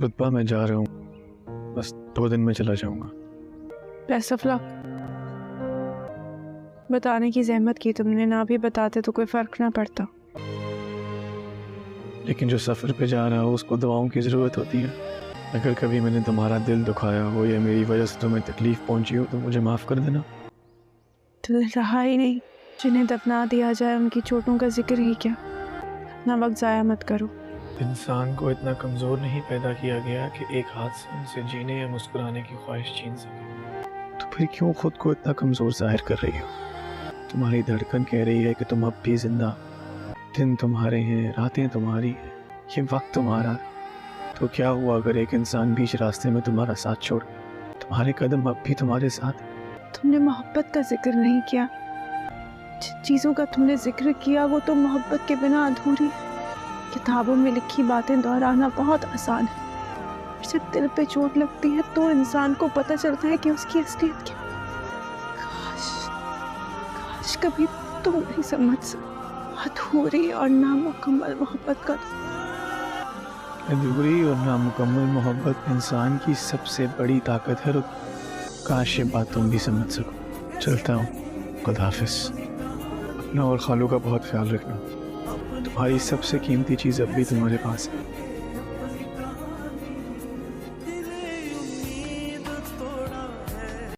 رتبہ میں جا رہا ہوں، بس 2 دن میں چلا جاؤں گا۔ بیسٹ آف لک۔ بتانے کی زحمت کی تم نے، نہ بھی بتاتے تو کوئی فرق نہ پڑتا۔ لیکن جو سفر پہ جا رہا ہو اس کو دعاؤں کی ضرورت ہوتی ہے۔ اگر کبھی میں نے تمہارا دل دکھایا ہو یا میری وجہ سے تمہیں تکلیف پہنچی ہو تو مجھے معاف کر دینا۔ دل رہا ہی نہیں، جنہیں دفنا دیا جائے ان کی چوٹوں کا ذکر ہی کیا۔ نہ وقت ضائع مت کرو۔ انسان کو اتنا کمزور نہیں پیدا کیا گیا کہ ایک ہاتھ سے ان سے جینے یا مسکرانے کی خواہش چھین سکے۔ تو پھر کیوں خود کو اتنا کمزور ظاہر کر رہی ہو؟ تمہاری دھڑکن کہہ رہی ہے کہ تم اب بھی زندہ، دن تمہارے ہیں، راتیں تمہاری ہیں، یہ وقت تمہارا ہے۔ تو کیا ہوا اگر ایک انسان بیچ راستے میں تمہارا ساتھ چھوڑ گیا؟ تمہارے قدم اب بھی تمہارے ساتھ ہیں۔ تم نے محبت کا ذکر نہیں کیا۔ جن چیزوں کا تم نے ذکر کیا وہ تو محبت کے بنا ادھوری ہے۔ کتابوں میں لکھی باتیں دہرانا بہت آسان ہے، جب دل پہ چوٹ لگتی ہے تو انسان کو پتہ چلتا ہے کہ اس کی اصلیت کیا۔ کاش کبھی تم نہیں سمجھ سکتے ادھوری اور نامکمل محبت کا۔ ادھوری اور نامکمل محبت انسان کی سب سے بڑی طاقت ہے۔ کاش یہ بات تم بھی سمجھ سکو۔ چلتا ہوں، خدا حافظ۔ اپنا اور خالو کا بہت خیال رکھنا۔ تمہاری سب سے قیمتی چیز اب بھی تمہارے پاس ہے۔